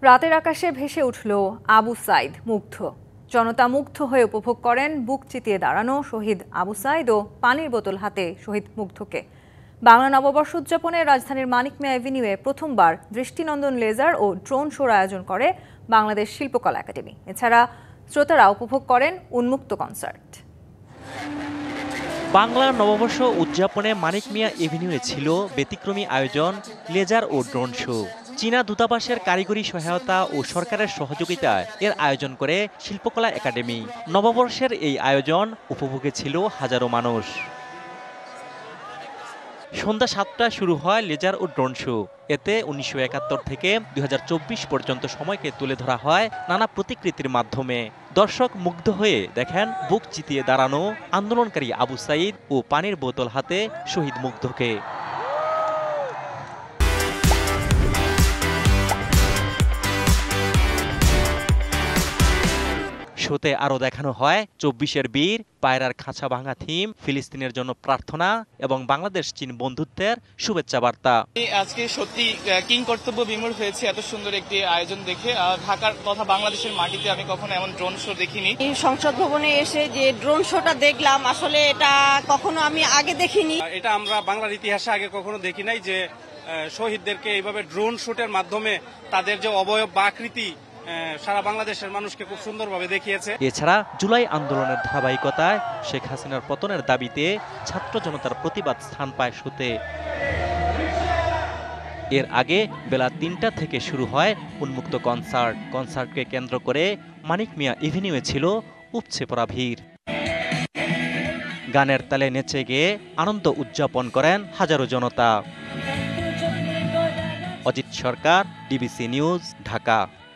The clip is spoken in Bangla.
রাতের আকাশে ভেসে উঠল আবু সাইদ মুগ্ধ। জনতা মুগ্ধ হয়ে উপভোগ করেন বুক চিতিয়ে দাঁড়ানো শহীদ আবু সাইদ ও পানির বোতল হাতে শহীদ মুগ্ধকে। বাংলা নববর্ষ উদযাপনে রাজধানীর মানিক মিয়া এভিনিউয়ে প্রথমবার দৃষ্টিনন্দন লেজার ও ড্রোন শোর আয়োজন করে বাংলাদেশ শিল্পকলা একাডেমি। এছাড়া শ্রোতারা উপভোগ করেন উন্মুক্ত কনসার্ট। বাংলা নববর্ষ উদযাপনে মানিক মিয়া এভিনিউয়ে ছিল ব্যতিক্রমী আয়োজন লেজার ও ড্রোন শো। চীনা দূতাবাসের কারিগরি সহায়তা ও সরকারের সহযোগিতায় এর আয়োজন করে শিল্পকলা একাডেমি। নববর্ষের এই আয়োজন উপভোগে ছিল হাজারো মানুষ। সন্ধ্যা 7টায় শুরু হয় লেজার ও ড্রোন শো। এতে 1971 থেকে 2024 পর্যন্ত সময়কে তুলে ধরা হয় নানা প্রতিকৃতির মাধ্যমে। দর্শক মুগ্ধ হয়ে দেখেন বুক চিতিয়ে দাঁড়ানো আন্দোলনকারী আবু সাইদ ও পানির বোতল হাতে শহীদ মুগ্ধকে। শোতে আরও দেখানো হয় 24-এর বীর, পায়রার খাঁচা ভাঙা থিম, ফিলিস্তিনের জন্য প্রার্থনা এবং বাংলাদেশ চীন বন্ধুত্বের শুভেচ্ছা বার্তা। আজকে সত্যি কিং কর্তব্য বিমূঢ় হয়েছে এত সুন্দর একটি আয়োজন দেখে। ঢাকার তথা বাংলাদেশের মাটিতে আমি কখনো এমন ড্রোন শো দেখিনি। এই সংসদ ভবনে এসে যে ড্রোন শোটা দেখলাম, আসলে এটা কখনো আমি আগে দেখিনি। এটা আমরা বাংলার ইতিহাসে আগে কখনো দেখি নাই যে শহীদদেরকে এইভাবে ড্রোন শুটের মাধ্যমে তাদের যে অবয়ব বা আকৃতি সারা বাংলাদেশের মানুষকে খুব সুন্দরভাবে দেখিয়েছে। এছাড়া জুলাই আন্দোলনের ধারাবাহিকতায় শেখ হাসিনার পতনের দাবিতে ছাত্র জনতার প্রতিবাদ স্থান পায় শোতে। এর আগে বেলা 3টা থেকে শুরু হয় উন্মুক্ত কনসার্টকে কেন্দ্র করে মানিক মিয়া এভিনিউয়ে ছিল উপচে পড়া ভিড়। গানের তালে নেচে গিয়ে আনন্দ উদযাপন করেন হাজারো জনতা। অজিত সরকার, ডিবিসি নিউজ, ঢাকা।